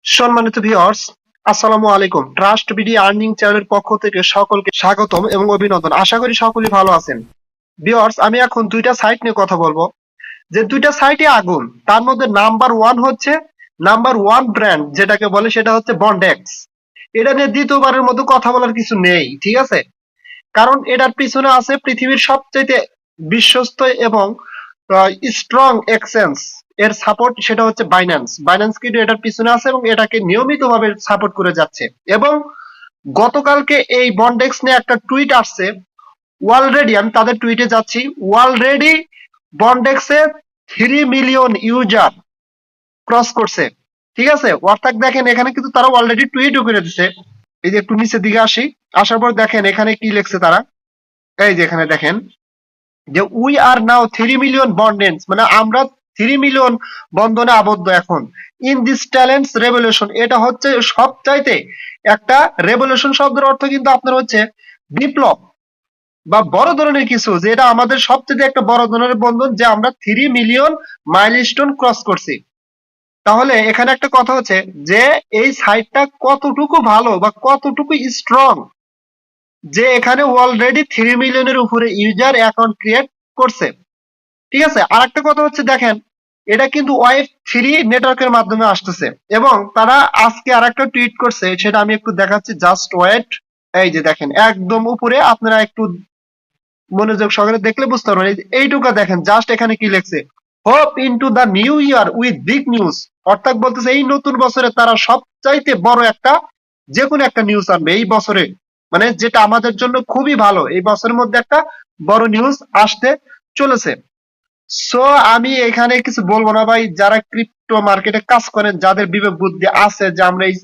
সম্মানিত ভিউয়ার্স, আসসালামু আলাইকুম। ট্রাস্ট বিডি আর্নিং চ্যানেলের পক্ষ থেকে সকলকে স্বাগতম এবং অভিনন্দন। আশা করি সকলেই ভালো আছেন। ভিউয়ার্স, আমি এখন দুইটা সাইট নিয়ে কথা বলবো, যে দুইটা সাইটে আগুন। তার মধ্যে নাম্বার ওয়ান ব্র্যান্ড যেটাকে বলে সেটা হচ্ছে বন্ডেক্স। এটা নিয়ে দ্বিতীয়বারের মতো কথা বলার কিছু নেই, ঠিক আছে? কারণ এটার পিছনে আছে পৃথিবীর সবচেয়ে বিশ্বস্ত এবং স্ট্রং এক্সচেঞ্জ এর সাপোর্ট, সেটা হচ্ছে বাইন্যান্স কিন্তু এটার পিছনে আছে এবং এটাকে নিয়মিতভাবে সাপোর্ট করে যাচ্ছে। এবং গতকালকে এই বন্ডেক্স নিয়ে একটা টুইট আসছে। অলরেডি আমি তাদের টুইটে যাচ্ছি। অলরেডি বন্ডেক্সে 3 মিলিয়ন ইউজার ক্রস করছে, ঠিক আছে? অর্থাৎ দেখেন এখানে কিন্তু তারা অলরেডি টুইটও করে দিচ্ছে। এই যে একটু নিচের দিকে আসি, আসার পর দেখেন এখানে কি লিখছে তারা। এই যে এখানে দেখেন যে উই আর নাও 3 মিলিয়ন বন্ডেন্স, মানে আমরা 3 মিলিয়ন বন্ধনে আবদ্ধ এখন। ইন দিস ট্যালেন্টস রেভলিউশন, এটা হচ্ছে সবচাইতে একটা রেভলিউশন শব্দের অর্থ কিন্তু আপনার হচ্ছে বিপ্লব বা বড় ধরনের কিছু, যে এটা আমাদের সবচেয়ে একটা বড় ধরনের বন্ধন, যে আমরা 3 মিলিয়ন মাইলস্টোন ক্রস করছি। তাহলে এখানে একটা কথা হচ্ছে যে এই সাইটটা কতটুকু ভালো বা কতটুকু স্ট্রং, যে এখানে অলরেডি 3 মিলিয়নের উপরে ইউজার অ্যাকাউন্ট ক্রিয়েট করছে, ঠিক আছে? আর একটা কথা হচ্ছে দেখেন, এটা কিন্তু ওয়েব 3 নেটওয়ার্কের মাধ্যমে আসতেছে। এবং তারা আজকে আর একটা টুইট করছে, সেটা আমি একটু দেখাচ্ছি, জাস্ট ওয়েট। এই যে দেখেন একদম উপরে, আপনারা একটু মনোযোগ সহকারে দেখলে বুঝতে পারবেন। এইটুকু দেখেন, জাস্ট এখানে কি লিখছে, hope into the new year with big news. অর্থাৎ বলতেছে এই নতুন বছরে তারা সবচাইতে বড় একটা যে কোনো একটা নিউজ আনবে এই বছরে, মানে যেটা আমাদের জন্য খুবই ভালো। এই বছরের মধ্যে একটা বড় নিউজ আসতে চলেছে। সো আমি এখানে কিছু বলবো না ভাই। যারা ক্রিপ্টো মার্কেটে কাজ করেন, যাদের বিবেক বুদ্ধি আছে যে আমরা এই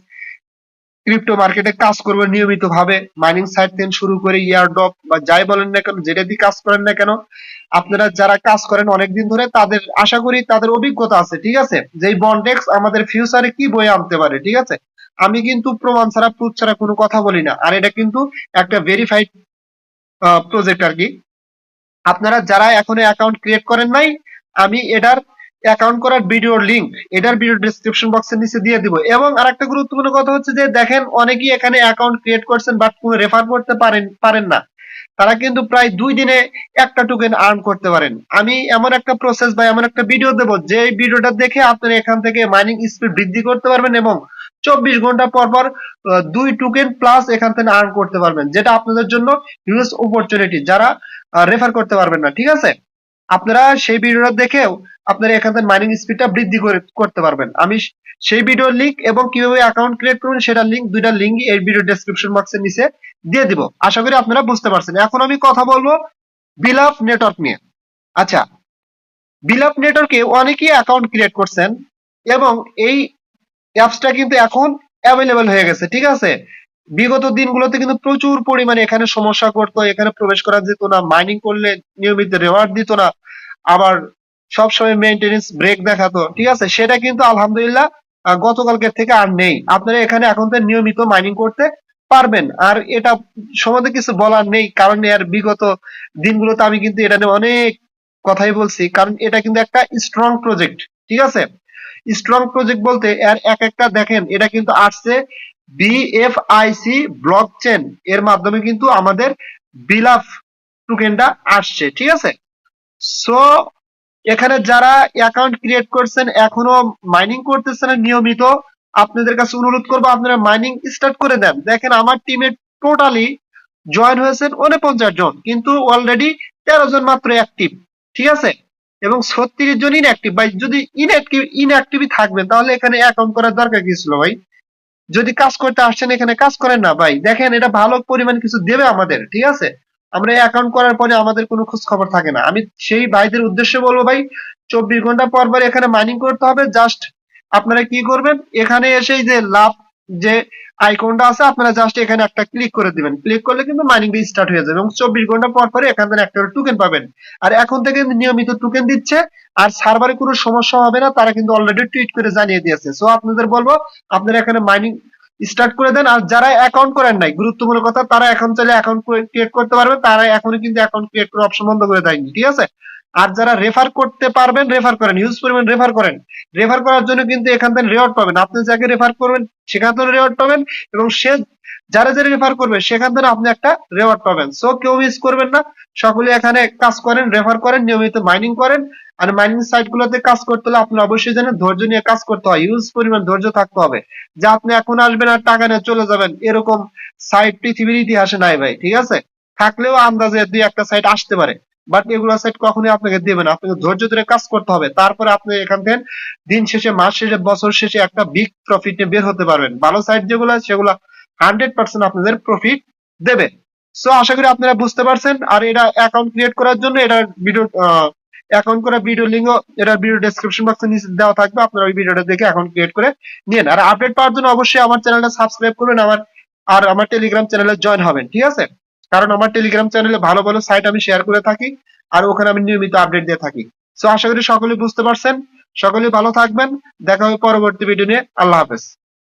ক্রিপ্টো মার্কেটে কাজ করবো নিয়মিত ভাবে, মাইনিং সাইট থেকে শুরু করে ইয়ারড্রপ বা যাই বলেন না কেন, যেটা দিয়ে কাজ করেন না কেন, আপনারা যারা কাজ করেন অনেকদিন ধরে, তাদের আশা করি তাদের অভিজ্ঞতা আছে, ঠিক আছে? যে এই বন্ডেক্স আমাদের ফিউচারে কি বয়ে আনতে পারে, ঠিক আছে? আমি কিন্তু প্রমাণ ছাড়া প্রুফ ছাড়া কোনো কথা বলি না, আর এটা কিন্তু একটা ভেরিফাইড প্রজেক্ট আর কি। আপনারা যারা এখনো অ্যাকাউন্ট ক্রিয়েট করেন নাই, আমি এটার অ্যাকাউন্ট করার ভিডিও ডেসক্রিপশন বক্সের নিচে দিয়ে দিব। এবং আরেকটা গুরুত্বপূর্ণ কথা হচ্ছে যে দেখেন, অনেকেই এখানে অ্যাকাউন্ট ক্রিয়েট করছেন বাট কোনো রেফার করতে পারেন না। তারা কিন্তু প্রায় 2 দিনে একটা টোকেন আর্ন করতে পারেন। আমি এমন একটা প্রসেস বা এমন একটা ভিডিও দেবো, যে ভিডিওটা দেখে আপনারা এখান থেকে মাইনিং স্পিড বৃদ্ধি করতে পারবেন এবং 24 ঘন্টা পর পর 2 টোকেন প্লাস এখান থেকে আর্ন করতে পারবেন, যেটা আপনাদের জন্য হিউজ অপরচুনিটি, যারা রেফার করতে পারবেন না, ঠিক আছে? আপনারা সেই ভিডিওটা দেখেও আপনারা এখান থেকে মাইনিং স্পিডটা বৃদ্ধি করতে পারবেন। আমি সেই ভিডিওর লিংক এবং কিভাবে অ্যাকাউন্ট ক্রিয়েট করবেন সেটার লিংক, দুইটা লিংকই এই ভিডিও ডেসক্রিপশন বক্সের নিচে দিয়ে দিব। আশা করি আপনারা বুঝতে পারছেন। এখন আমি কথা বলবো বিলাভ নেটওয়ার্ক নিয়ে। আচ্ছা, বিলাভ নেটওয়ার্কে অনেকেই অ্যাকাউন্ট ক্রিয়েট করছেন এবং এই অ্যাপসটা কিন্তু এখন অ্যাভেলেবেল হয়ে গেছে, ঠিক আছে? বিগত দিনগুলোতে কিন্তু প্রচুর পরিমাণে এখানে সমস্যা করতো, এখানে প্রবেশ করা যেত না, মাইনিং করলে নিয়মিত রেওয়ার্ড দিত না, আবার সবসময় মেইনটেনেন্স ব্রেক দেখাতো, ঠিক আছে? সেটা কিন্তু আলহামদুলিল্লাহ গতকালকের থেকে আর নেই। আপনারা এখানে এখন তো নিয়মিত মাইনিং করতে পারবেন। আর এটা সম্বন্ধে কিছু বলার নেই, কারণ এর বিগত দিনগুলোতে আমি কিন্তু এটা নিয়ে অনেক কথাই বলছি, কারণ এটা কিন্তু একটা স্ট্রং প্রজেক্ট, ঠিক আছে? স্ট্রং প্রজেক্ট বলতে এর এক একটা দেখেন, এটা কিন্তু আসছে বিএফআইসি ব্লকচেন এর মাধ্যমে কিন্তু আমাদের বিলাভ টোকেনটা আসছে, ঠিক আছে? সো এখানে যারা অ্যাকাউন্ট ক্রিয়েট করছেন এখনো মাইনিং করতেছেন নিয়মিত, আপনাদের কাছে অনুরোধ করবো আপনারা মাইনিং স্টার্ট করে দেন। দেখেন আমার টিমে টোটালি জয়েন হয়েছেন 49 জন, কিন্তু অলরেডি 13 জন মাত্র অ্যাক্টিভ, ঠিক আছে? এবং 36 জন ইনঅ্যাক্টিভ। ভাই যদি ইনঅ্যাক্টিভই থাকবেন তাহলে এখানে অ্যাকাউন্ট করার দরকার কি ছিল ভাই? যদি কাজ করতে আসছেন এখানে কাজ করেন না ভাই। দেখেন এটা ভালো পরিমাণ কিছু দেবে আমাদের, ঠিক আছে? আমরা অ্যাকাউন্ট করার পরে আমাদের কোনো খোঁজ খবর থাকে না। আমি সেই ভাইদের উদ্দেশ্যে বলবো ভাই, 24 ঘন্টা পর পর এখানে মাইনিং করতে হবে। জাস্ট আপনারা কি করবেন, এখানে এসে যে লাভ যে আইকনটা আছে, আপনারা জাস্ট এখানে একটা ক্লিক করে দিবেন। ক্লিক করলে কিন্তু মাইনিং স্টার্ট হয়ে যাবে এবং 24 ঘন্টা পর পরে এখান থেকে একটা টোকেন পাবেন। আর এখন থেকে নিয়মিত টোকেন দিচ্ছে, আর সার্ভারে কোনো সমস্যা হবে না, তারা কিন্তু অলরেডি টুইট করে জানিয়ে দিয়েছে। সো আপনাদের বলবো আপনারা এখানে মাইনিং স্টার্ট করে দেন। আর যারা অ্যাকাউন্ট করেন নাই, গুরুত্বপূর্ণ কথা, তারা এখন চাইলে অ্যাকাউন্ট ক্রিয়েট করতে পারবে। তারা এখনই কিন্তু অ্যাকাউন্ট ক্রিয়েট করার অপশন বন্ধ করে দেয়নি, ঠিক আছে? আর যারা রেফার করতে পারবেন রেফার করেন, হিউজ পরিমাণ রেফার করেন। রেফার করার জন্য কিন্তু এখান থেকে রেওয়ার্ড পাবেন। আপনি যাকে রেফার করবেন সেখান থেকে রেওয়ার্ড পাবেন, এবং সে যারা যারা রেফার করবে সেখান থেকে আপনি একটা রেওয়ার্ড পাবেন। সো কেউ মিস করবেন না, সকলে এখানে কাজ করেন, রেফার করেন, নিয়মিত মাইনিং করেন। আর মাইনিং সাইট গুলোতে কাজ করতে হলে আপনি অবশ্যই জানেন ধৈর্য নিয়ে কাজ করতে হয়, হিউজ পরিমাণ ধৈর্য থাকতে হবে। যে আপনি এখন আসবেন আর টাকা নিয়ে চলে যাবেন, এরকম সাইট পৃথিবীর ইতিহাসে নাই ভাই, ঠিক আছে? থাকলেও আন্দাজে দুই একটা সাইট আসতে পারে, বাট এগুলো সাইট কখনোই আপনাকে দেবে না। আপনাকে ধৈর্য ধরে কাজ করতে হবে, তারপরে আপনি এখান থেকে দিন শেষে, মাস শেষে, বছর শেষে একটা বিগ প্রফিট নিয়ে বের হতে পারবেন। ভালো সাইট যেগুলো সেগুলো 100% আপনাদের প্রফিট দেবে। সো আশা করি আপনারা বুঝতে পারছেন। আর এটা অ্যাকাউন্ট ক্রিয়েট করার জন্য এটা ভিডিও অ্যাকাউন্ট করা ভিডিও লিঙ্কও এটা ভিডিও ডেসক্রিপশন বক্সে নিচে দেওয়া থাকবে, আপনারা ওই ভিডিওটা দেখে অ্যাকাউন্ট ক্রিয়েট করে নিন। আর আপডেট পাওয়ার জন্য অবশ্যই আমার চ্যানেলটা সাবস্ক্রাইব করবেন, আমার টেলিগ্রাম চ্যানেলে জয়েন হবেন, ঠিক আছে? কারণ আমার টেলিগ্রাম চ্যানেলে ভালো ভালো সাইট আমি শেয়ার করে থাকি, আর ওখানে আমি নিয়মিত আপডেট দিয়ে থাকি। সো আশা করি সকলে বুঝতে পারছেন, সকলে ভালো থাকবেন। দেখা হবে পরবর্তী ভিডিও নিয়ে। আল্লাহ হাফেজ।